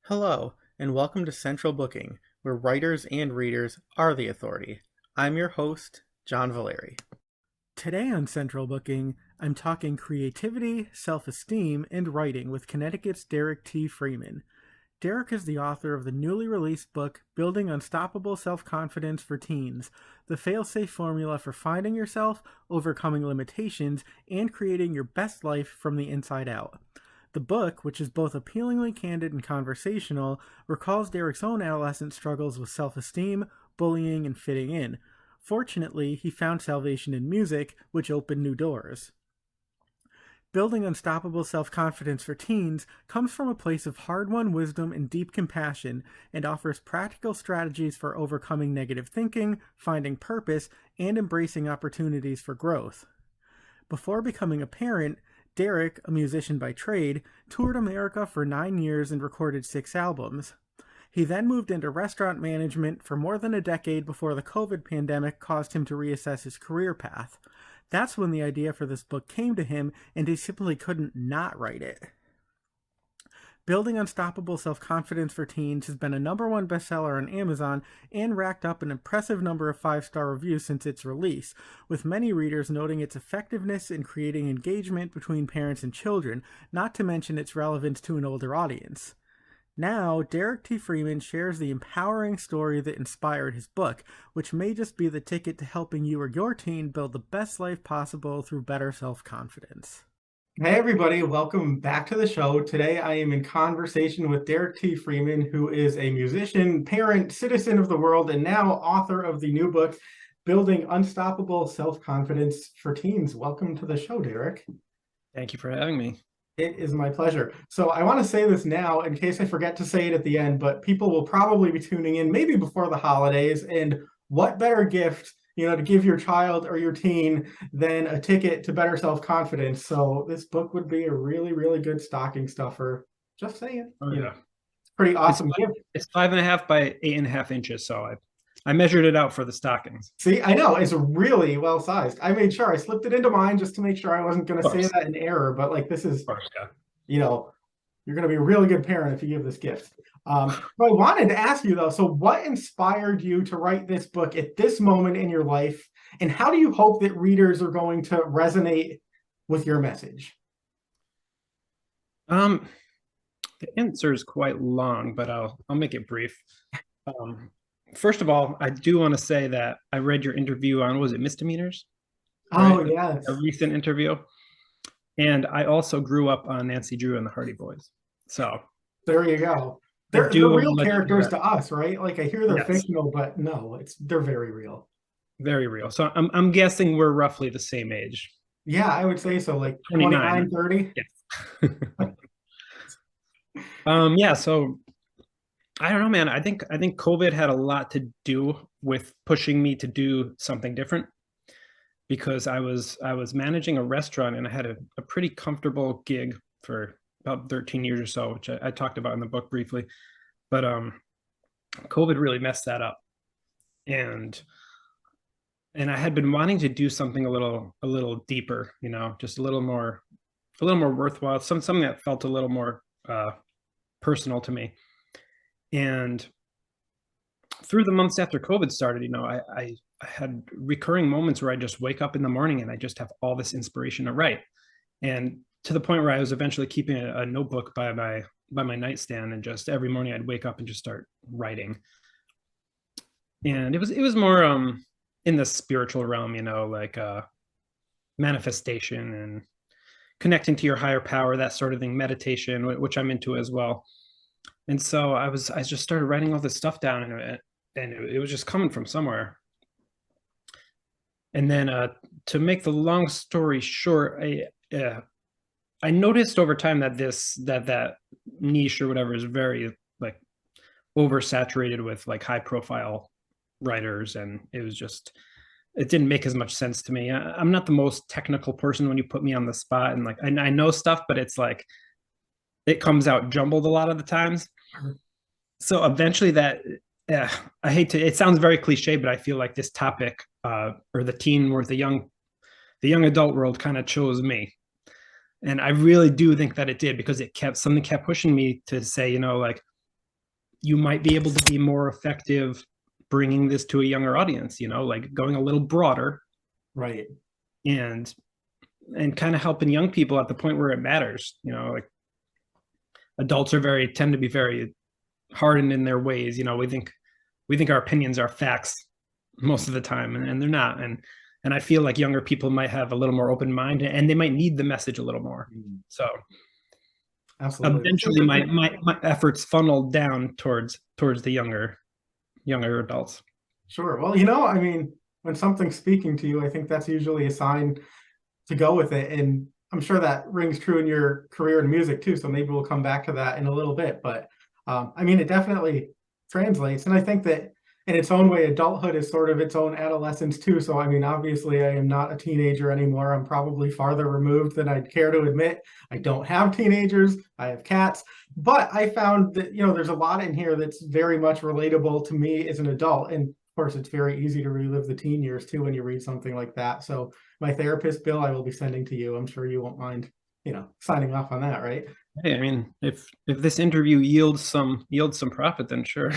Hello, and welcome to Central Booking, where writers and readers are the authority. I'm your host, John Valeri. Today on Central Booking, I'm talking creativity, self-esteem, and writing with Connecticut's Derek T. Freeman. Derek is the author of the newly released book, Building Unstoppable Self-Confidence for Teens, the fail-safe formula for finding yourself, overcoming limitations, and creating your best life from the inside out. The book, which is both appealingly candid and conversational, recalls Derek's own adolescent struggles with self-esteem, bullying, and fitting in. Fortunately, he found salvation in music, which opened new doors. Building Unstoppable Self-Confidence for Teens comes from a place of hard-won wisdom and deep compassion and offers practical strategies for overcoming negative thinking, finding purpose, and embracing opportunities for growth. Before becoming a parent, Derek, a musician by trade, toured America for 9 years and recorded 6 albums. He then moved into restaurant management for more than a decade before the COVID pandemic caused him to reassess his career path. That's when the idea for this book came to him, and he simply couldn't not write it. Building Unstoppable Self-Confidence for Teens has been a #1 bestseller on Amazon and racked up an impressive number of 5-star reviews since its release, with many readers noting its effectiveness in creating engagement between parents and children, not to mention its relevance to an older audience. Now, Derek T. Freeman shares the empowering story that inspired his book, which may just be the ticket to helping you or your teen build the best life possible through better self-confidence. Hey everybody, welcome back to the show. Today I am in conversation with Derek T. Freeman, who is a musician, parent, citizen of the world, and now author of the new book, Building Unstoppable Self-Confidence for Teens. Welcome to the show, Derek. Thank you for having me. It is my pleasure. So I want to say this now in case I forget to say it at the end, but people will probably be tuning in maybe before the holidays, and what better gift to give your child or your teen than a ticket to better self-confidence. So this book would be a really, really good stocking stuffer. Just saying. Oh, yeah. It's pretty awesome gift. It's 5.5 by 8.5 inches. So I measured it out for the stockings. See, I know it's really well sized. I made sure I slipped it into mine just to make sure I wasn't going to say that in error. But like, this is, you're going to be a really good parent if you give this gift. But I wanted to ask you though, so what inspired you to write this book at this moment in your life? And how do you hope that readers are going to resonate with your message? The answer is quite long, but I'll make it brief. First of all, I do want to say that I read your interview on, was it Misdemeanors? Oh, right? Yes. A recent interview. And I also grew up on Nancy Drew and the Hardy Boys. So there you go. They're real characters to us, right? Like I hear they're fictional, but no, they're very real. Very real. So I'm guessing we're roughly the same age. Yeah, I would say so, like 29, 30. Yes. Yeah, so I don't know, man. I think COVID had a lot to do with pushing me to do something different, because I was managing a restaurant and I had a pretty comfortable gig for about 13 years or so, which I talked about in the book briefly. But COVID really messed that up. And I had been wanting to do something a little deeper, just a little more worthwhile, something that felt a little more personal to me. And through the months after COVID started, I had recurring moments where I just wake up in the morning and I just have all this inspiration to write. And to the point where I was eventually keeping a notebook by my nightstand, and just every morning I'd wake up and just start writing. And it was more in the spiritual realm, like manifestation and connecting to your higher power, that sort of thing, meditation, which I'm into as well. And so I just started writing all this stuff down, and it was just coming from somewhere. And then to make the long story short, I noticed over time that that niche or whatever is very like oversaturated with like high profile writers, and it didn't make as much sense to me. I'm not the most technical person when you put me on the spot, and like I know stuff, but it's like it comes out jumbled a lot of the times. So eventually I hate to, it sounds very cliche, but I feel like this topic or the teen or the young adult world kind of chose me. And I really do think that it did, because something kept pushing me to say, like, you might be able to be more effective bringing this to a younger audience, like going a little broader. Right. and kind of helping young people at the point where it matters. Like adults tend to be very hardened in their ways. We think our opinions are facts most of the time, and they're not. And I feel like younger people might have a little more open mind, and they might need the message a little more. So Absolutely. eventually my efforts funneled down towards the younger adults. Sure. Well, I mean, when something's speaking to you, I think that's usually a sign to go with it. And I'm sure that rings true in your career in music too. So maybe we'll come back to that in a little bit. But I mean, it definitely translates. And I think that in its own way, adulthood is sort of its own adolescence too. So, I mean, obviously I am not a teenager anymore. I'm probably farther removed than I'd care to admit. I don't have teenagers. I have cats. But I found that, there's a lot in here that's very much relatable to me as an adult. And of course, it's very easy to relive the teen years too when you read something like that. So my therapist bill I will be sending to you. I'm sure you won't mind, signing off on that, right? Hey, I mean, if this interview yields some profit, then sure.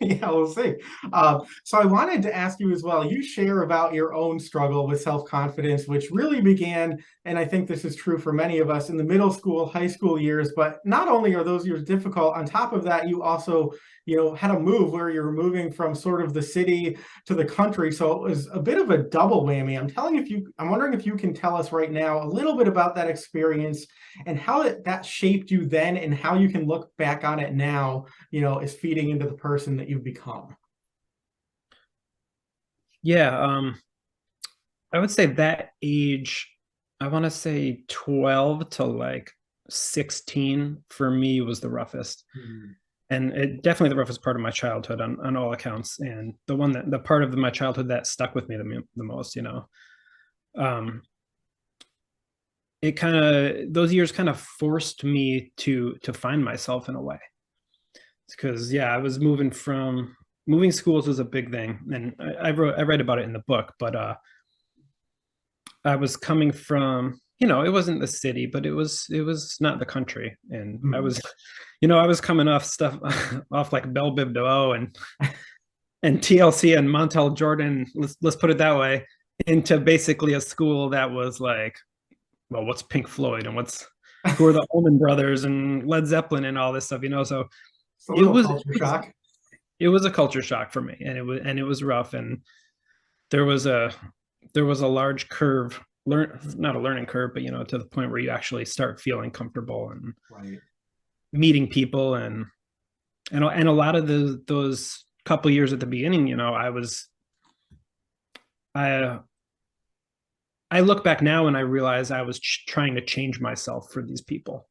Yeah, we'll see. So I wanted to ask you as well, you share about your own struggle with self-confidence, which really began, and I think this is true for many of us, in the middle school, high school years. But not only are those years difficult, on top of that, you also, had a move where you were moving from sort of the city to the country. So it was a bit of a double whammy. I'm wondering if you can tell us right now a little bit about that experience and how that shaped you then, and how you can look back on it now, is feeding into the person that you've become. Yeah, I would say that age, I want to say 12 to like 16 for me was the roughest. And it definitely the roughest part of my childhood on all accounts, and the part of my childhood that stuck with me the most. It kind of, those years kind of forced me to find myself in a way, because I was moving schools was a big thing, and I write about it in the book. But I was coming from, it wasn't the city, but it was not the country, and I was I was coming off stuff off like Belle Biv DeVoe and TLC and Montel Jordan, let's put it that way, into basically a school that was like, well, what's Pink Floyd and who are the Allman Brothers and Led Zeppelin and all this stuff, so it was culture shock. It was a culture shock for me, and it was rough, and there was a large curve, not a learning curve, but to the point where you actually start feeling comfortable and right. Meeting people, and a lot of those couple years at the beginning, I look back now and I realize I was trying to change myself for these people,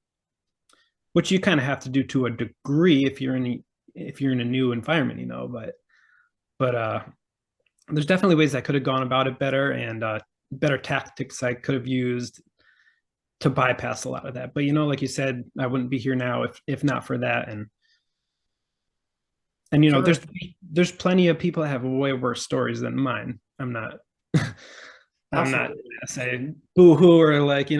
which you kind of have to do to a degree if you're in a new environment, but there's definitely ways I could have gone about it better, and better tactics I could have used to bypass a lot of that. But like you said, I wouldn't be here now if not for that. And sure. There's plenty of people that have way worse stories than mine. I'm not I'm not gonna say boo-hoo or like,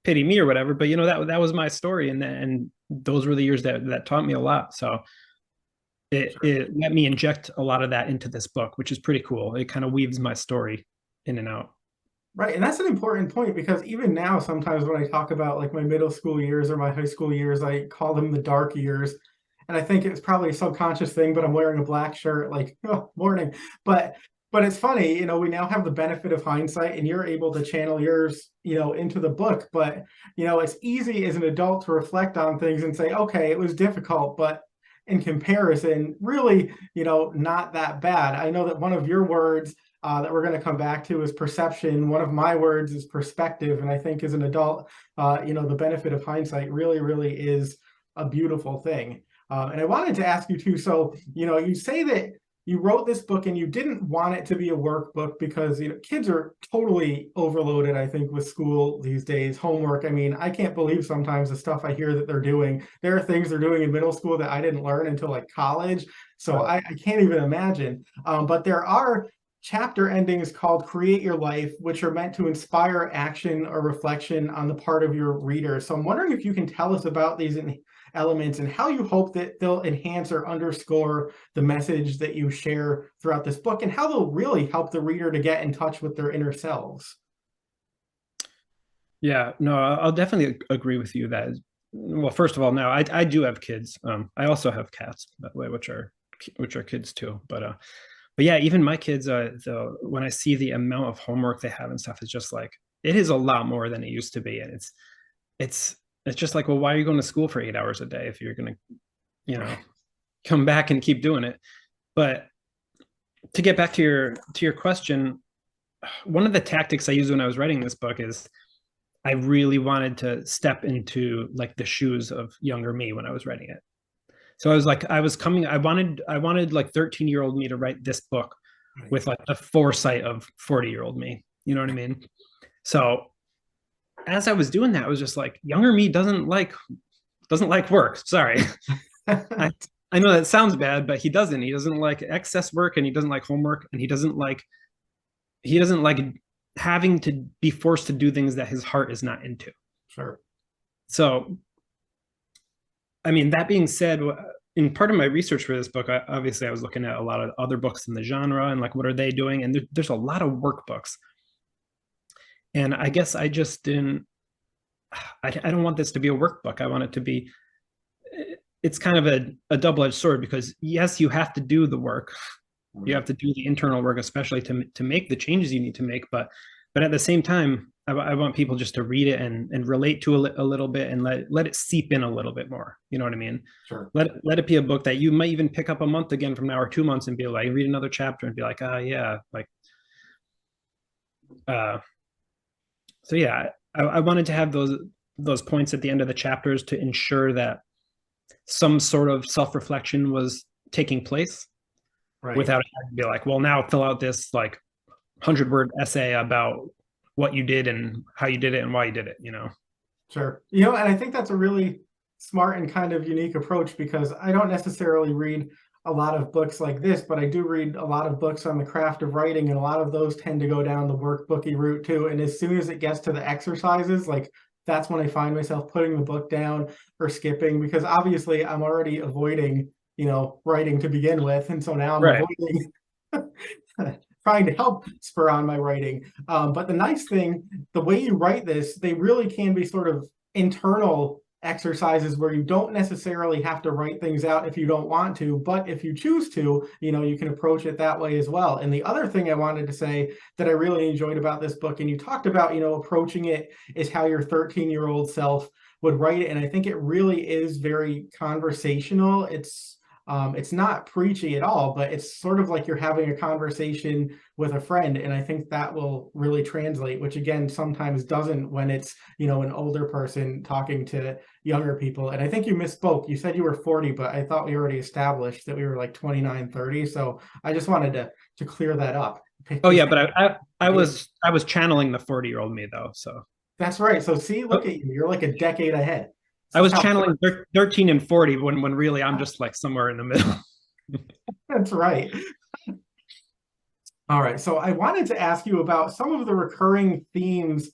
pity me or whatever, but that was my story, and those were the years that taught me a lot. So it let me inject a lot of that into this book, which is pretty cool. It kind of weaves my story in and out. Right. And that's an important point, because even now, sometimes when I talk about like my middle school years or my high school years, I call them the dark years. And I think it's probably a subconscious thing, but I'm wearing a black shirt, like, oh, morning. But it's funny, we now have the benefit of hindsight, and you're able to channel yours, into the book. But, it's easy as an adult to reflect on things and say, okay, it was difficult, but in comparison, really, not that bad. I know that one of your words that we're going to come back to is perception. One of my words is perspective. And I think as an adult, the benefit of hindsight really, really is a beautiful thing. And I wanted to ask you too, so, you say that you wrote this book and you didn't want it to be a workbook because, kids are totally overloaded, I think, with school these days, homework. I mean, I can't believe sometimes the stuff I hear that they're doing. There are things they're doing in middle school that I didn't learn until like college. So I can't even imagine. But there are chapter ending is called Create Your Life, which are meant to inspire action or reflection on the part of your reader. So I'm wondering if you can tell us about these elements and how you hope that they'll enhance or underscore the message that you share throughout this book, and how they'll really help the reader to get in touch with their inner selves. Yeah, no, I'll definitely agree with you that, well, first of all, now I do have kids. I also have cats, by the way, which are kids too. But yeah, even my kids, when I see the amount of homework they have and stuff, it's just like, it is a lot more than it used to be. And it's just like, well, why are you going to school for 8 hours a day if you're going to, come back and keep doing it? But to get back to your question, one of the tactics I used when I was writing this book is I really wanted to step into like the shoes of younger me when I was writing it. So I wanted like 13-year-old me to write this book with like the foresight of 40-year-old me. You know what I mean? So as I was doing that, I was just like, younger me doesn't like work. Sorry. I know that sounds bad, but he doesn't. He doesn't like excess work, and he doesn't like homework, and he doesn't like having to be forced to do things that his heart is not into. Sure. So, I mean, that being said, in part of my research for this book, obviously I was looking at a lot of other books in the genre and like, what are they doing? And there's a lot of workbooks. And I guess I just didn't, I don't want this to be a workbook. I want it to be, it's kind of a double-edged sword, because yes, you have to do the work. You have to do the internal work, especially to make the changes you need to make. But at the same time, I want people just to read it and relate to a little bit, and let it seep in a little bit more. You know what I mean? Sure. Let it be a book that you might even pick up a month again from now, or 2 months, and be like, read another chapter and be like, yeah, like, so yeah, I wanted to have those points at the end of the chapters to ensure that some sort of self-reflection was taking place, right, without having to be like, well, now fill out this like 100-word essay about what you did and how you did it and why you did it, Sure. And I think that's a really smart and kind of unique approach, because I don't necessarily read a lot of books like this, but I do read a lot of books on the craft of writing, and a lot of those tend to go down the workbooky route too. And as soon as it gets to the exercises, like, that's when I find myself putting the book down or skipping, because obviously I'm already avoiding, writing to begin with. And so now I'm avoiding trying to help spur on my writing. But the nice thing, the way you write this, they really can be sort of internal exercises where you don't necessarily have to write things out if you don't want to, but if you choose to, you can approach it that way as well. And the other thing I wanted to say that I really enjoyed about this book, and you talked about, approaching it is how your 13-year-old self would write it. And I think it really is very conversational. It's not preachy at all, but it's sort of like you're having a conversation with a friend. And I think that will really translate, which again, sometimes doesn't when it's, an older person talking to younger people. And I think you misspoke. You said you were 40, but I thought we already established that we were like 29, 30. So I just wanted to clear that up. Oh yeah, but I was channeling the 40-year-old me though. So that's right. So see, look at you. You're like a decade ahead. I was channeling 13 and 40 when really I'm just like somewhere in the middle. That's right. All right. So I wanted to ask you about some of the recurring themes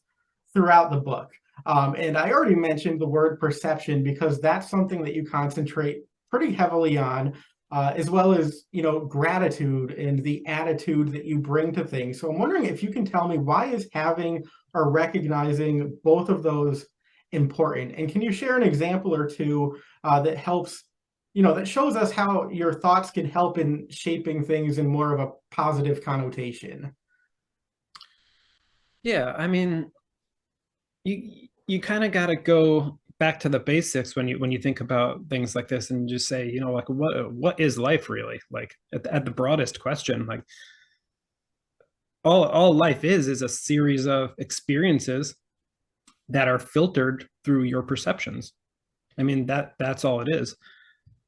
throughout the book. And I already mentioned the word perception, because that's something that you concentrate pretty heavily on, as well as, gratitude and the attitude that you bring to things. So I'm wondering if you can tell me, why is having or recognizing both of those important? And can you share an example or two that helps, that shows us how your thoughts can help in shaping things in more of a positive connotation? Yeah, I mean, you kind of got to go back to the basics when you think about things like this, and just say, like, what is life really? Like at the broadest question, like all life is a series of experiences that are filtered through your perceptions. I mean, that's all it is.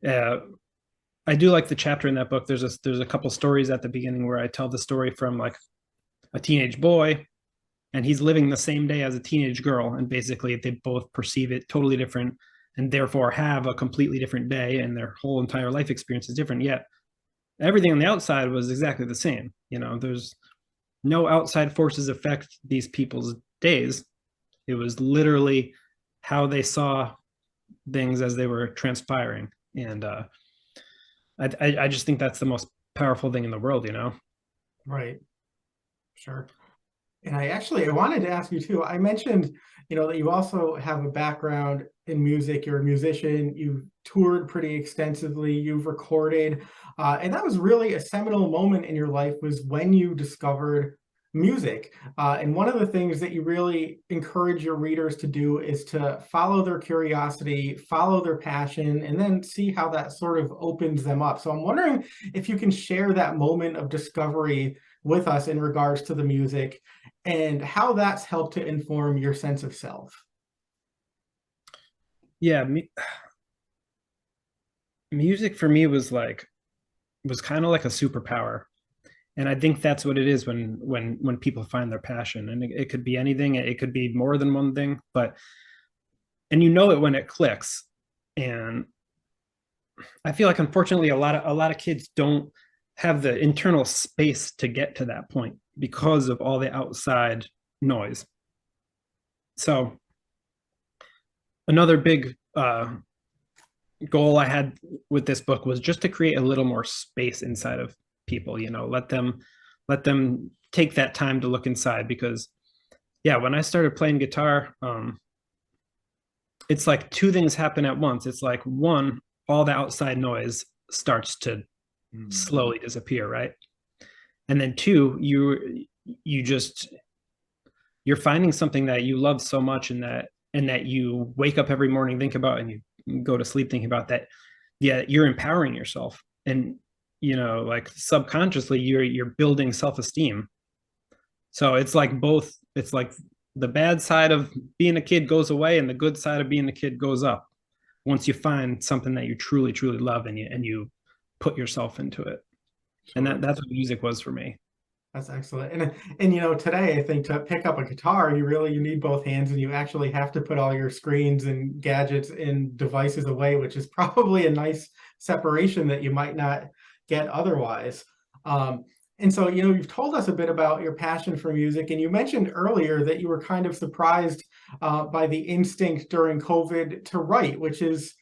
I do like the chapter in that book. There's a couple stories at the beginning where I tell the story from like a teenage boy, and he's living the same day as a teenage girl, and basically they both perceive it totally different, and therefore have a completely different day, and their whole entire life experience is different. Yet everything on the outside was exactly the same. There's no outside forces affect these people's days. It was literally how they saw things as they were transpiring. And I just think that's the most powerful thing in the world. Right. Sure. And I wanted to ask you too. I mentioned, that you also have a background in music. You're a musician. You've toured pretty extensively. You've recorded, and that was really a seminal moment in your life was when you discovered music. And one of the things that you really encourage your readers to do is to follow their curiosity, follow their passion, and then see how that sort of opens them up. So I'm wondering if you can share that moment of discovery with us in regards to the music and how that's helped to inform your sense of self. Yeah, music for me was kind of like a superpower. And I think that's what it is when people find their passion. And it could be anything, it could be more than one thing, and it when it clicks. And I feel like unfortunately a lot of kids don't have the internal space to get to that point because of all the outside noise. So another big goal I had with this book was just to create a little more space inside of people. Let them take that time to look inside, because yeah, when I started playing guitar, it's like two things happen at once. It's like, one, all the outside noise starts to slowly disappear, right? And then two, you're finding something that you love so much, and that you wake up every morning, think about, and you go to sleep thinking about that. Yeah, you're empowering yourself, and like subconsciously you're building self-esteem. So it's like both. It's like the bad side of being a kid goes away, and the good side of being a kid goes up once you find something that you truly truly love, and you put yourself into it. And Sure. that's what music was for me. That's excellent. And today I think to pick up a guitar, you need both hands, and you actually have to put all your screens and gadgets and devices away, which is probably a nice separation that you might not get otherwise. And so, you've told us a bit about your passion for music, and you mentioned earlier that you were kind of surprised by the instinct during COVID to write, which is,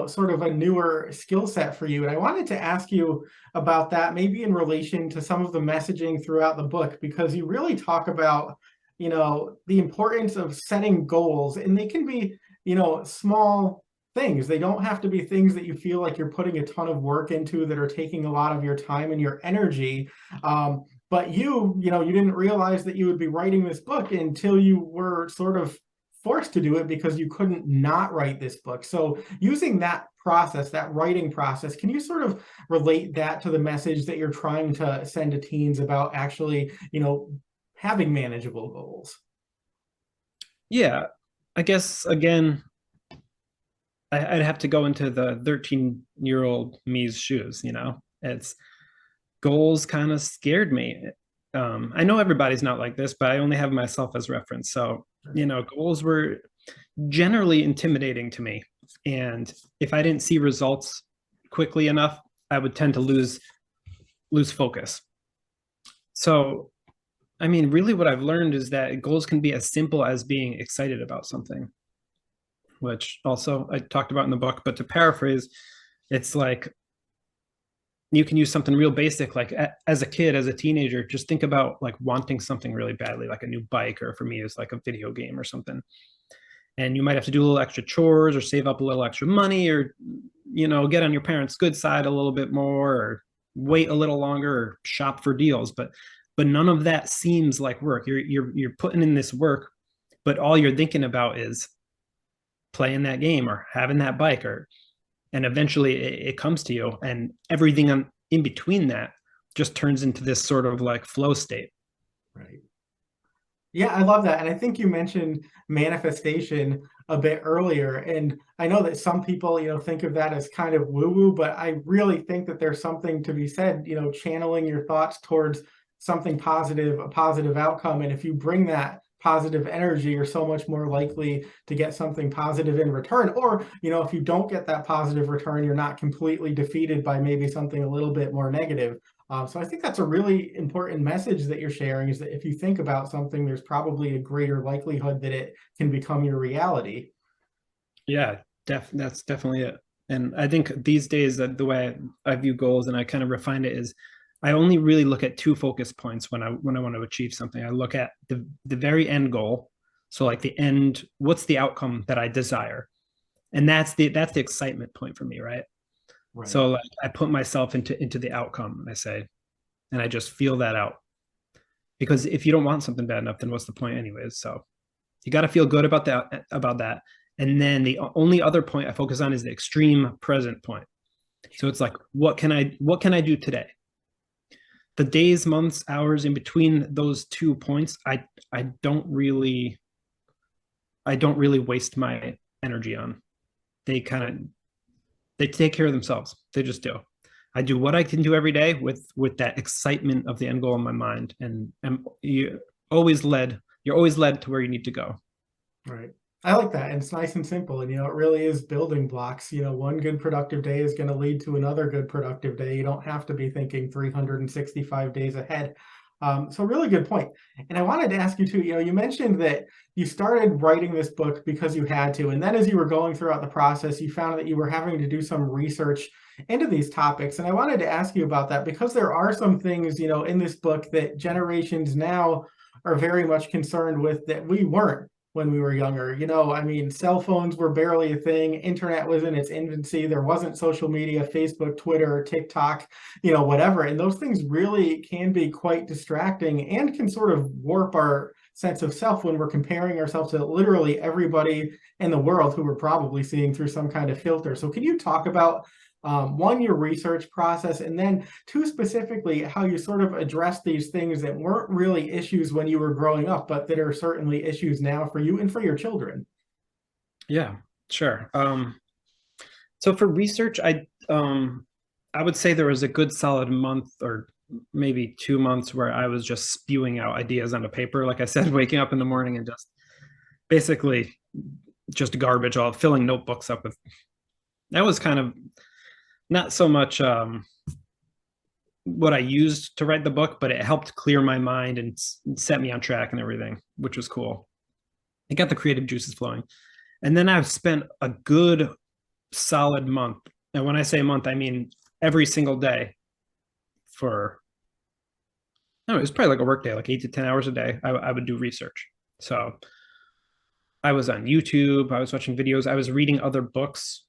sort of a newer skill set for you. And I wanted to ask you about that, maybe in relation to some of the messaging throughout the book, because you really talk about, the importance of setting goals, and they can be, small things. They don't have to be things that you feel like you're putting a ton of work into that are taking a lot of your time and your energy. But you didn't realize that you would be writing this book until you were sort of forced to do it because you couldn't not write this book. So using that process, that writing process, can you sort of relate that to the message that you're trying to send to teens about actually, having manageable goals? Yeah, I guess again, I'd have to go into the 13-year-old me's shoes. It's goals kind of scared me. I know everybody's not like this, but I only have myself as reference. So, goals were generally intimidating to me. And if I didn't see results quickly enough, I would tend to lose focus. So, I mean, really what I've learned is that goals can be as simple as being excited about something, which also I talked about in the book. But to paraphrase, it's like you can use something real basic, like as a kid, as a teenager, just think about like wanting something really badly, like a new bike, or for me, it's like a video game or something. And you might have to do a little extra chores, or save up a little extra money, or get on your parents' good side a little bit more, or wait a little longer, or shop for deals. But none of that seems like work. You're putting in this work, but all you're thinking about is playing that game or having that bike, and eventually it comes to you, and everything in between that just turns into this sort of like flow state. Right. Yeah, I love that. And I think you mentioned manifestation a bit earlier. And I know that some people, think of that as kind of woo-woo, but I really think that there's something to be said, channeling your thoughts towards something positive, a positive outcome. And if you bring that positive energy, you're so much more likely to get something positive in return. Or, if you don't get that positive return, you're not completely defeated by maybe something a little bit more negative. So I think that's a really important message that you're sharing, is that if you think about something, there's probably a greater likelihood that it can become your reality. Yeah, that's definitely it. And I think these days that the way I view goals and I kind of refine it is I only really look at two focus points when I want to achieve something. I look at the very end goal. So like the end, what's the outcome that I desire? And that's the excitement point for me, right? Right. So like I put myself into the outcome and I say, and I just feel that out. Because if you don't want something bad enough, then what's the point anyways? So you got to feel good about that. And then the only other point I focus on is the extreme present point. So it's like, what can I do today? The days, months, hours in between those 2 points, I don't really waste my energy on. They kind of they take care of themselves. They just do. I do what I can do every day with that excitement of the end goal in my mind, and you're always led to where you need to go. Right. I like that. And it's nice and simple. And, it really is building blocks. One good productive day is going to lead to another good productive day. You don't have to be thinking 365 days ahead. So really good point. And I wanted to ask you too, you mentioned that you started writing this book because you had to. And then as you were going throughout the process, you found that you were having to do some research into these topics. And I wanted to ask you about that because there are some things, in this book that generations now are very much concerned with that we weren't when we were younger. Cell phones were barely a thing. Internet was in its infancy. There wasn't social media, Facebook, Twitter, TikTok, whatever. And those things really can be quite distracting and can sort of warp our sense of self when we're comparing ourselves to literally everybody in the world who we're probably seeing through some kind of filter. So can you talk about one, your research process, and then two, specifically, how you sort of address these things that weren't really issues when you were growing up, but that are certainly issues now for you and for your children? Yeah, sure. So for research, I would say there was a good solid month or maybe 2 months where I was just spewing out ideas on a paper. Like I said, waking up in the morning and just basically just garbage, all filling notebooks up with. That was kind of not so much what I used to write the book, but it helped clear my mind and set me on track and everything, which was cool. It got the creative juices flowing. And then I've spent a good solid month. And when I say month, I mean every single day for, no, it was probably like a work day, like 8 to 10 hours a day. I would do research. So I was on YouTube, I was watching videos, I was reading other books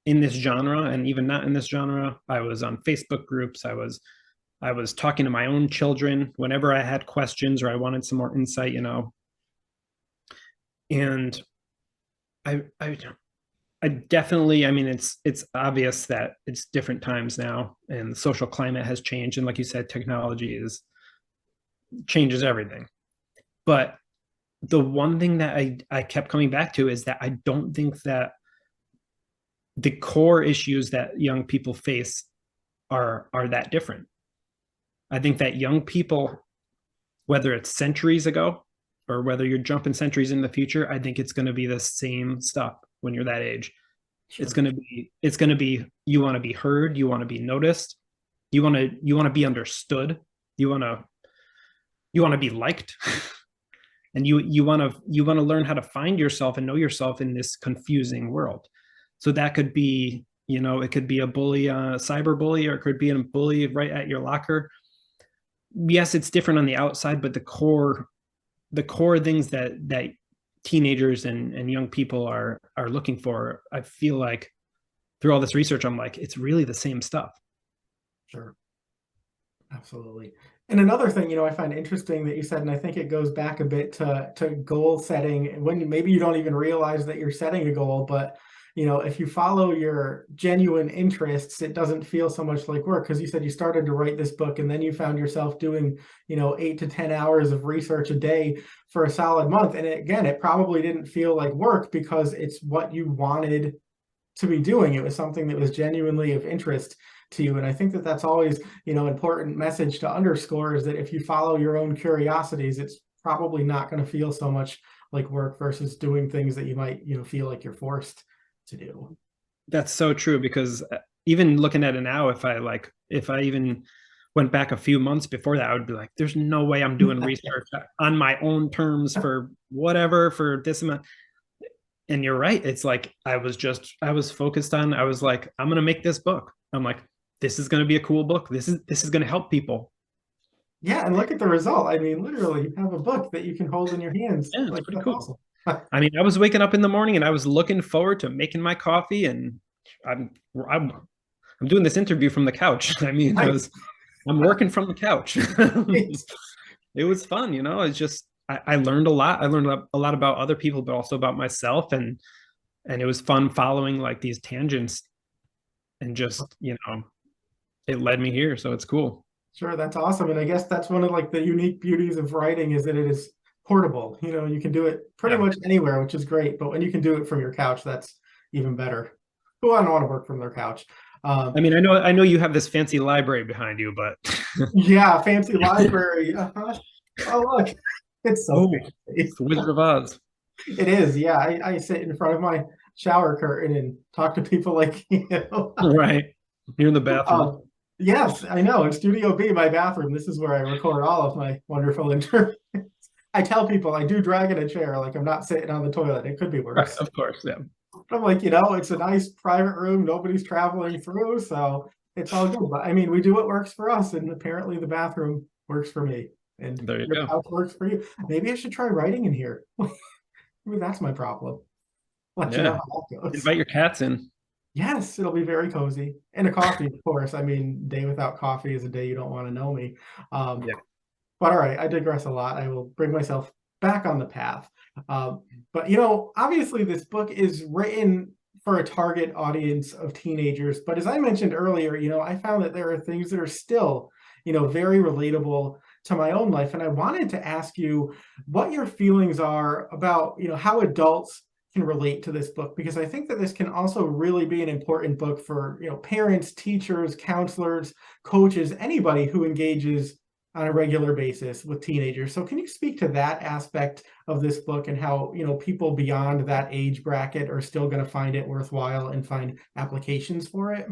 in this genre and even not in this genre. I was on Facebook groups. I was talking to my own children whenever I had questions or I wanted some more insight, And I definitely, it's obvious that it's different times now and the social climate has changed. And like you said, technology changes everything. But the one thing that I kept coming back to is that I don't think that the core issues that young people face are that different. I think that young people, whether it's centuries ago or whether you're jumping centuries in the future, I think it's going to be the same stuff when you're that age. Sure. It's going to be you want to be heard, you want to be noticed, you want to be understood, you want to be liked. And you want to learn how to find yourself and know yourself in this confusing world. So that could be, it could be a bully, a cyber bully, or it could be a bully right at your locker. Yes, it's different on the outside, but the core things that teenagers and young people are looking for, I feel like through all this research, I'm like, it's really the same stuff. Sure. Absolutely. And another thing, I find interesting that you said, and I think it goes back a bit to goal setting, when maybe you don't even realize that you're setting a goal, but if you follow your genuine interests, it doesn't feel so much like work. Because you said you started to write this book and then you found yourself doing, 8 to 10 hours of research a day for a solid month. And it probably didn't feel like work because it's what you wanted to be doing. It was something that was genuinely of interest to you. And I think that that's always, important message to underscore, is that if you follow your own curiosities, it's probably not going to feel so much like work versus doing things that you might, feel like you're forced to do. That's so true, because even looking at it now, if I even went back a few months before that, I would be like, there's no way I'm doing research on my own terms for whatever, for this amount. And you're right. It's like I was focused on, I was like, I'm going to make this book. I'm like, this is going to be a cool book. This is going to help people. Yeah, and look at the result. I mean, literally, you have a book that you can hold in your hands. Yeah, it's Like, pretty that's cool. awesome. I mean, I was waking up in the morning and I was looking forward to making my coffee, and I'm I'm I'm doing this interview from the couch. I mean, Nice. I'm working from the couch. Nice. It was fun, you know. It's just I learned a lot. I learned a lot about other people, but also about myself, and it was fun following like these tangents, and just, it led me here. So it's cool. Sure, that's awesome. And I guess that's one of like the unique beauties of writing is that it is portable. You can do it pretty Yeah. much anywhere, which is great. But when you can do it from your couch, that's even better. Who wouldn't want to work from their couch? I mean, I know you have this fancy library behind you, but Yeah, fancy library. Uh-huh. Oh, look, it's so oh, fancy. it's the Wizard of Oz. It is. Yeah, I sit in front of my shower curtain and talk to people like you. Right. You're in the bathroom. Yes, I know. In Studio B, my bathroom, this is where I record all of my wonderful interviews. I tell people I do drag in a chair, like I'm not sitting on the toilet. It could be Right, worse. of course. Yeah. I'm like, it's a nice private room. Nobody's traveling through, so it's all good. But I mean, we do what works for us, and apparently the bathroom works for me, and There you your go. couch works for you. Maybe I should try writing in here. Maybe that's my problem. Let you know Yeah. how that goes. Invite your cats in. Yes, it'll be very cozy. And a coffee, of course. I mean, day without coffee is a day you don't want to know me. Um, Yeah. but all right, I digress a lot. I will bring myself back on the path. But obviously, this book is written for a target audience of teenagers. But as I mentioned earlier, I found that there are things that are still, very relatable to my own life. And I wanted to ask you what your feelings are about, how adults can relate to this book, because I think that this can also really be an important book for, parents, teachers, counselors, coaches, anybody who engages on a regular basis with teenagers. So can you speak to that aspect of this book and how, people beyond that age bracket are still going to find it worthwhile and find applications for it?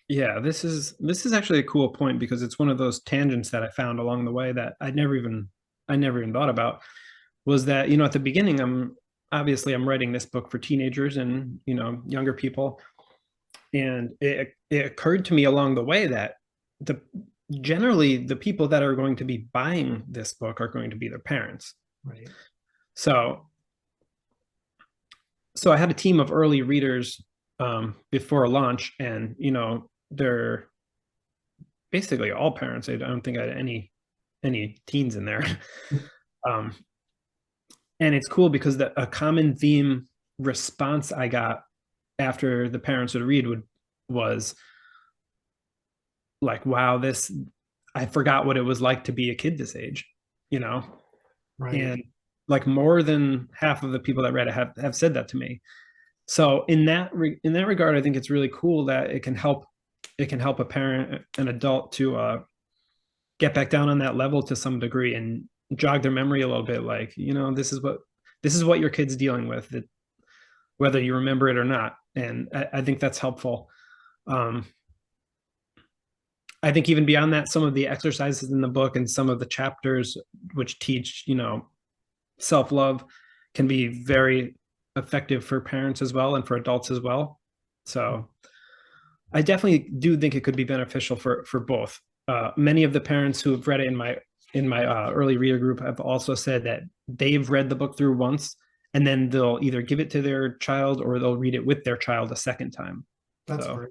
Yeah, this is actually a cool point, because it's one of those tangents that I found along the way that I never even thought about. Was that, at the beginning, I'm writing this book for teenagers and, younger people. And it occurred to me along the way that the generally the people that are going to be buying this book are going to be their parents. Right. So I had a team of early readers before launch, and they're basically all parents. I don't think I had any teens in there. um, and it's cool because a common theme response I got after the parents would read was like, wow, this, I forgot what it was like to be a kid this age, you know? Right. And like more than half of the people that read it have said that to me. So in that regard, I think it's really cool that it can help a parent, an adult, to get back down on that level to some degree and jog their memory a little bit. Like, this is what your kid's dealing with, that whether you remember it or not. And I think that's helpful. I think even beyond that, some of the exercises in the book and some of the chapters which teach, self-love, can be very effective for parents as well and for adults as well. So I definitely do think it could be beneficial for both. Many of the parents who have read it in my early reader group have also said that they've read the book through once, and then they'll either give it to their child or they'll read it with their child a second time. That's So great.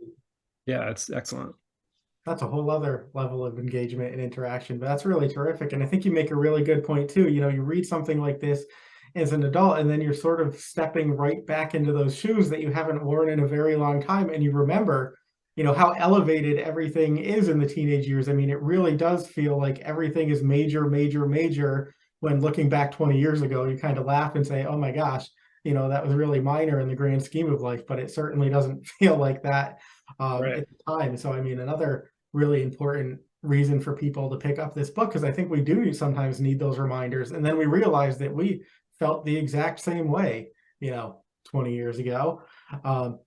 yeah, it's excellent. That's a whole other level of engagement and interaction, but that's really terrific. And I think you make a really good point too. You read something like this as an adult, and then you're sort of stepping right back into those shoes that you haven't worn in a very long time. And you remember, how elevated everything is in the teenage years. I mean, it really does feel like everything is major, major, major. When looking back 20 years ago, you kind of laugh and say, oh my gosh, that was really minor in the grand scheme of life, but it certainly doesn't feel like that Right. at the time. So, I mean, another really important reason for people to pick up this book, because I think we do sometimes need those reminders. And then we realize that we felt the exact same way, 20 years ago. Um,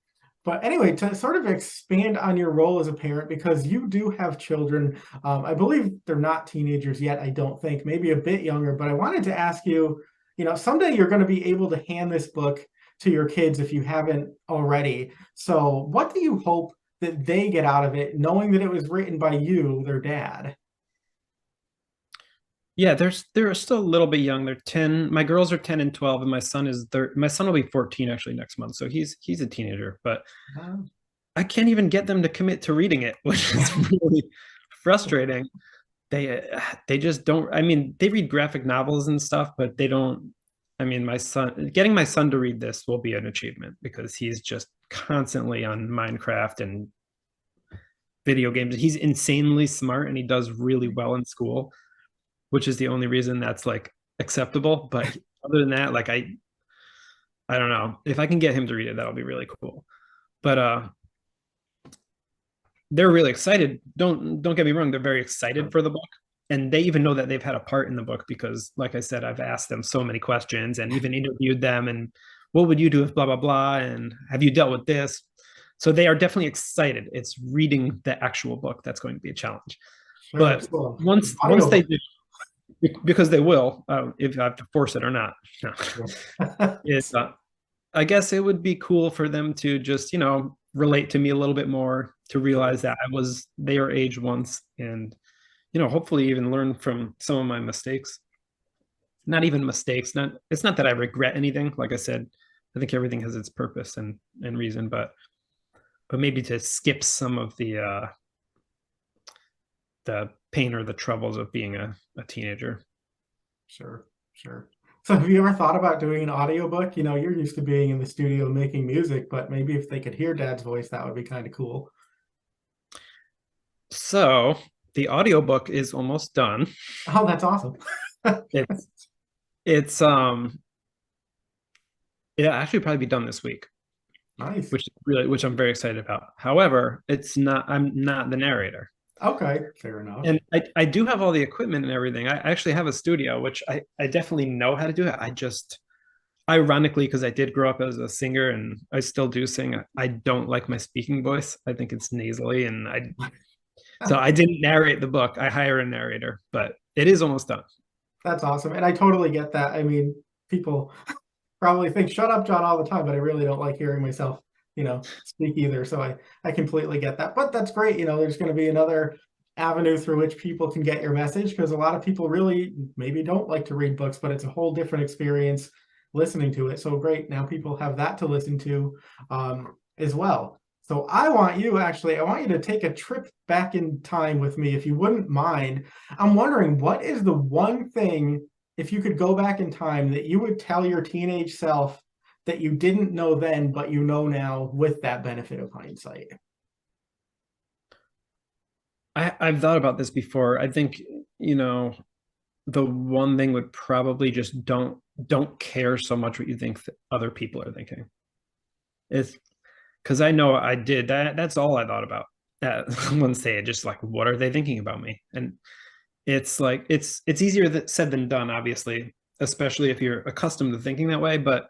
but anyway, to sort of expand on your role as a parent, because you do have children, I believe they're not teenagers yet, I don't think, maybe a bit younger, but I wanted to ask you, someday you're going to be able to hand this book to your kids if you haven't already. So what do you hope that they get out of it, knowing that it was written by you, their dad? Yeah, they're still a little bit young. They're 10. My girls are 10 and 12, and my son will be 14 actually next month. So he's a teenager, but Uh, I can't even get them to commit to reading it, which is really frustrating. They just don't. I mean, they read graphic novels and stuff, but they don't. I mean, getting my son to read this will be an achievement because he's just constantly on Minecraft and video games. He's insanely smart and he does really well in school, which is the only reason that's like acceptable. But other than that, like I don't know. If I can get him to read it, that'll be really cool. But they're really excited. Don't get me wrong, they're very excited for the book. And they even know that they've had a part in the book because, like I said, I've asked them so many questions and even interviewed them. And what would you do if blah blah blah? And have you dealt with this? So they are definitely excited. It's reading the actual book that's going to be a challenge. sure. But So, once they do, because they will, if I have to force it or not, no. It's I guess it would be cool for them to just relate to me a little bit more, to realize that I was their age once, and hopefully even learn from some of my mistakes. Not even mistakes. Not It's not that I regret anything. Like I said, I think everything has its purpose and reason, but maybe to skip some of the pain or the troubles of being a teenager. Sure, sure. So have you ever thought about doing an audiobook? You're used to being in the studio making music, but maybe if they could hear Dad's voice, that would be kind of cool. So the audiobook is almost done. Oh, that's awesome. It's it's it'll actually probably be done this week, Nice. which I'm very excited about. However, I'm not the narrator. Okay, fair enough. And I do have all the equipment and everything. I actually have a studio, which I definitely know how to do it. I just, ironically, because I did grow up as a singer and I still do sing, I don't like my speaking voice. I think it's nasally, and so I didn't narrate the book. I hire a narrator, but it is almost done. That's awesome. And I totally get that. I mean, people probably think, shut up, John, all the time, but I really don't like hearing myself, speak either. So I completely get that. But that's great. There's going to be another avenue through which people can get your message, because a lot of people really maybe don't like to read books, but it's a whole different experience listening to it. So great. Now people have that to listen to as well. So I want you to take a trip back in time with me, if you wouldn't mind. I'm wondering, what is the one thing, if you could go back in time, that you would tell your teenage self that you didn't know then, but you know now with that benefit of hindsight? I've thought about this before. I think, the one thing would probably just don't care so much what you think other people are thinking. It's because I know I did that. That's all I thought about at one stage. Just like, what are they thinking about me? And it's like it's easier said than done, obviously, especially if you're accustomed to thinking that way. But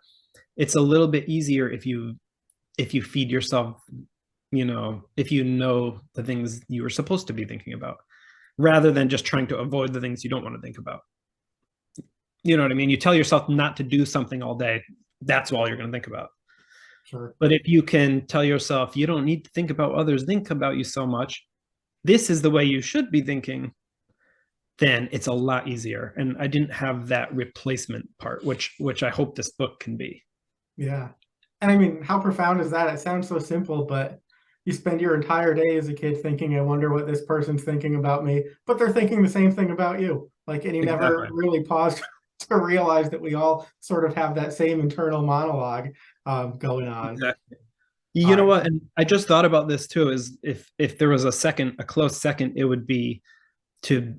it's a little bit easier if you feed yourself, if you know the things you were supposed to be thinking about, rather than just trying to avoid the things you don't want to think about. You know what I mean? You tell yourself not to do something all day. That's all you're going to think about. Sure. But if you can tell yourself, you don't need to think about others, think about you so much, this is the way you should be thinking, then it's a lot easier. And I didn't have that replacement part, which I hope this book can be. Yeah. And I mean, how profound is that? It sounds so simple, but you spend your entire day as a kid thinking, I wonder what this person's thinking about me, but they're thinking the same thing about you. And you never Exactly. really pause to realize that we all sort of have that same internal monologue going on. Exactly. All You know right. what? And I just thought about this too, is if there was a close second, it would be to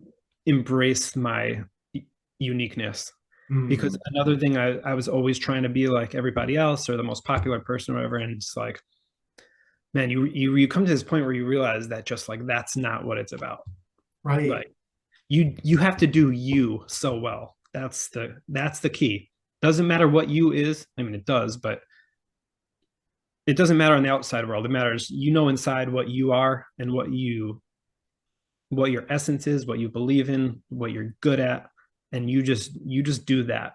embrace my uniqueness. Because Mm, another thing, I was always trying to be like everybody else or the most popular person or whatever. And it's like, man, you come to this point where you realize that just like that's not what it's about. Right. Like you have to do you so well. That's the key. Doesn't matter what you is. I mean, it does, but it doesn't matter on the outside world. It matters, inside what you are and what your essence is, what you believe in, what you're good at, and you just do that.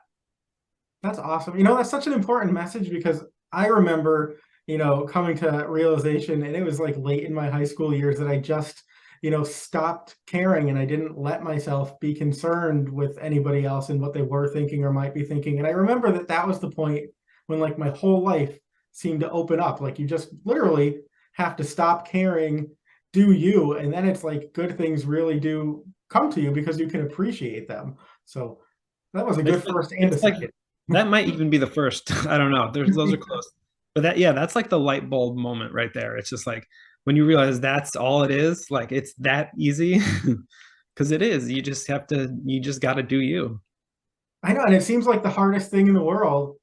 That's awesome. That's such an important message because I remember, coming to realization, and it was like late in my high school years that I just, stopped caring and I didn't let myself be concerned with anybody else and what they were thinking or might be thinking. And I remember that that was the point when like my whole life seemed to open up. Like you just literally have to stop caring, do you, and then it's like good things really do come to you because you can appreciate them. So that was a It's good like first and a it's like second. that might even be the first. I don't know. Those are close. But that's like the light bulb moment right there. It's just like when you realize that's all it is, like it's that easy. Because it is. You just got to do you. I know, and it seems like the hardest thing in the world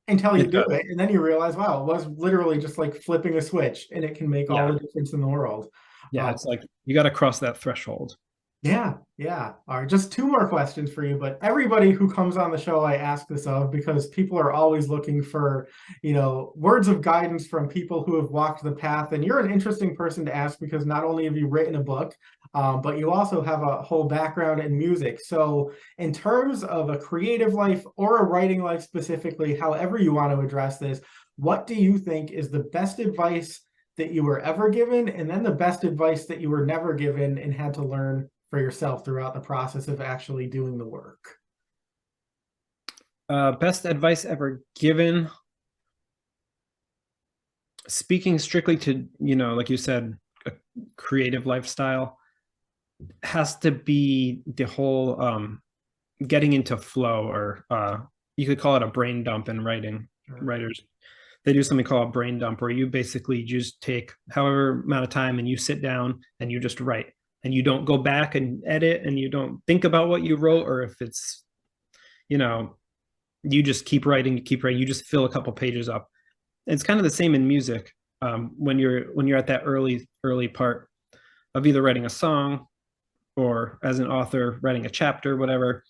until you It do does. it, and then you realize, wow, it was literally just like flipping a switch, and it can make all Yeah. the difference in the world. Yeah. Uh, It's like you got to cross that threshold. Yeah, yeah. All right, just two more questions for you. But everybody who comes on the show, I ask this of because people are always looking for, words of guidance from people who have walked the path. And you're an interesting person to ask because not only have you written a book, but you also have a whole background in music. So, in terms of a creative life or a writing life specifically, however you want to address this, what do you think is the best advice that you were ever given, and then the best advice that you were never given and had to learn for yourself throughout the process of actually doing the work? Best advice ever given. Speaking strictly to, like you said, a creative lifestyle has to be the whole getting into flow, or you could call it a brain dump in writing. Sure. Writers, they do something called a brain dump where you basically just take however amount of time and you sit down and you just write, and you don't go back and edit, and you don't think about what you wrote, or if it's, you know, you just keep writing, you just fill a couple pages up. It's kind of the same in music. When you're at that early part of either writing a song or as an author writing a chapter, whatever,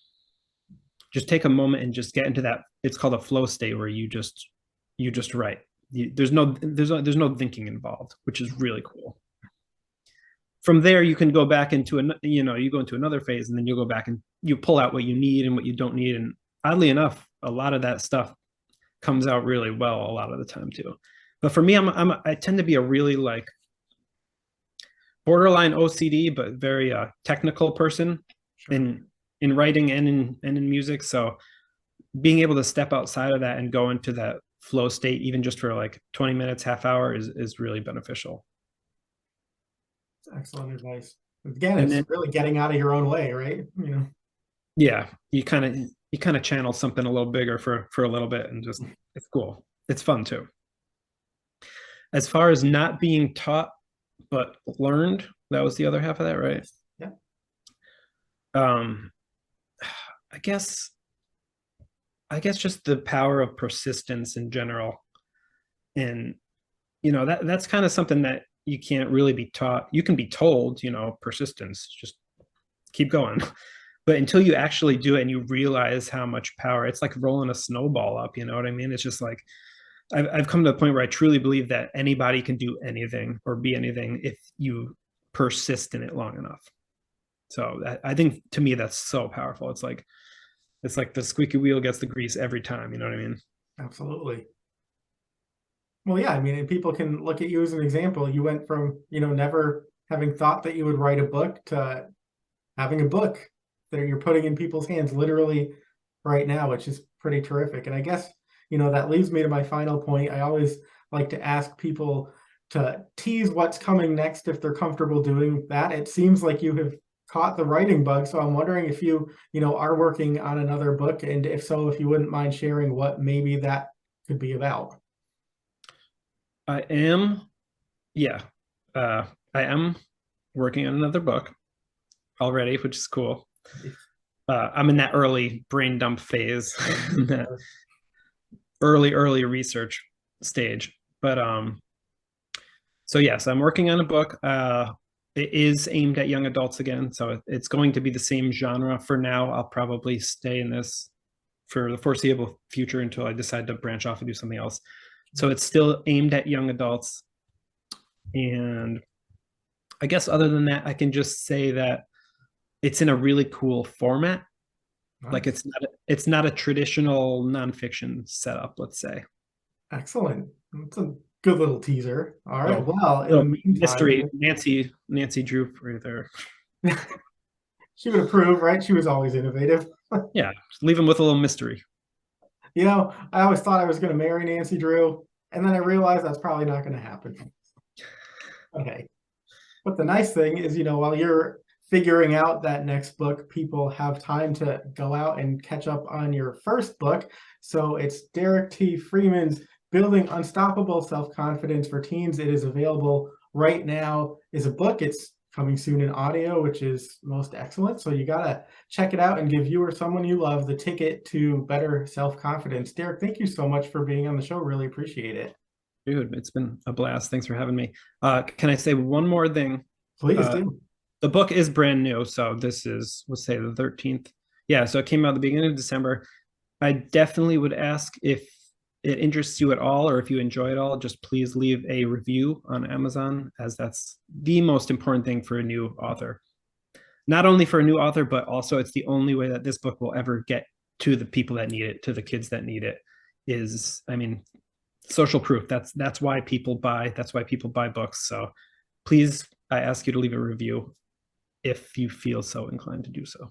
just take a moment and just get into that. It's called a flow state where you just write. There's no thinking involved, which is really cool. From there, you can go back into you go into another phase, and then you'll go back and you pull out what you need and what you don't need. And oddly enough, a lot of that stuff comes out really well a lot of the time too. But for me, I tend to be a really like borderline OCD, but very technical person Sure. in writing and in music. So being able to step outside of that and go into that flow state, even just for like 20 minutes, half hour, is really beneficial. Excellent advice. Again, And it's then really getting out of your own way, right? yeah, you kind of channel something a little bigger for a little bit, and just it's cool. It's fun too. As far as not being taught but learned, that was the other half of that, right? Yeah. Um, I guess I guess just the power of persistence in general. And that's kind of something that you can't really be taught. You can be told, persistence, just keep going. But until you actually do it and you realize how much power, it's like rolling a snowball up, you know what I mean? It's just like I've come to the point where I truly believe that anybody can do anything or be anything if you persist in it long enough. So I think to me that's so powerful. It's like the squeaky wheel gets the grease every time. You know what I mean? Absolutely. Well, yeah, I mean, and people can look at you as an example. You went from, never having thought that you would write a book to having a book that you're putting in people's hands literally right now, which is pretty terrific. And I guess, that leads me to my final point. I always like to ask people to tease what's coming next if they're comfortable doing that. It seems like you have caught the writing bug. So I'm wondering if you, are working on another book. And if so, if you wouldn't mind sharing what maybe that could be about. I am, yeah, I am working on another book already, which is cool. I'm in that early brain dump phase, that early research stage. But so yes, I'm working on a book. It is aimed at young adults again, so it's going to be the same genre. For now, I'll probably stay in this for the foreseeable future until I decide to branch off and do something else. So it's still aimed at young adults. And I guess other than that, I can just say that it's in a really cool format. Like Nice. it's not a traditional nonfiction setup, let's say. Excellent. That's a good little teaser. All right. So, Well, in the so meantime, mystery, Nancy Drew for there. she would approve, right? She was always innovative. Yeah, leave him with a little mystery. I always thought I was going to marry Nancy Drew, and then I realized that's probably not going to happen. Okay. But the nice thing is, while you're figuring out that next book, people have time to go out and catch up on your first book. So it's Derek T. Freeman's Building Unstoppable Self-Confidence for Teens. It is available right now as a book. It's coming soon in audio, which is most excellent. So you got to check it out and give you or someone you love the ticket to better self-confidence. Derek, thank you so much for being on the show. Really appreciate it. Dude, it's been a blast. Thanks for having me. Can I say one more thing? Please do. The book is brand new, so this is, let's say, the 13th. Yeah, so it came out at the beginning of December. I definitely would ask if it interests you at all, or if you enjoy it all, just please leave a review on Amazon, as that's the most important thing for a new author. Not only for a new author, but also it's the only way that this book will ever get to the people that need it, to the kids that need it. Is, I mean, social proof. That's why people buy. That's why people buy books. So please, I ask you to leave a review if you feel so inclined to do so.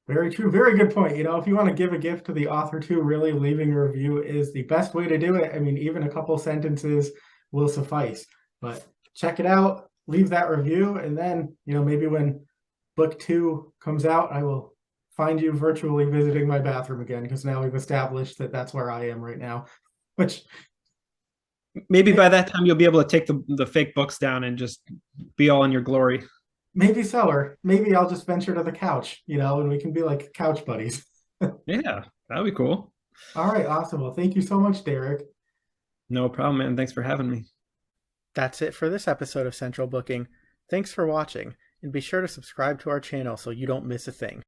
Very true. Very good point. If you want to give a gift to the author too, really leaving a review is the best way to do it. I mean, even a couple sentences will suffice. But check it out, leave that review, and then, maybe when book 2 comes out, I will find you virtually visiting my bathroom again, because now we've established that that's where I am right now. Which maybe by that time you'll be able to take the fake books down and just be all in your glory. Maybe so, or maybe I'll just venture to the couch, and we can be like couch buddies. Yeah, that'd be cool. All right, awesome. Well, thank you so much, Derek. No problem, man. Thanks for having me. That's it for this episode of Central Booking. Thanks for watching, and be sure to subscribe to our channel so you don't miss a thing.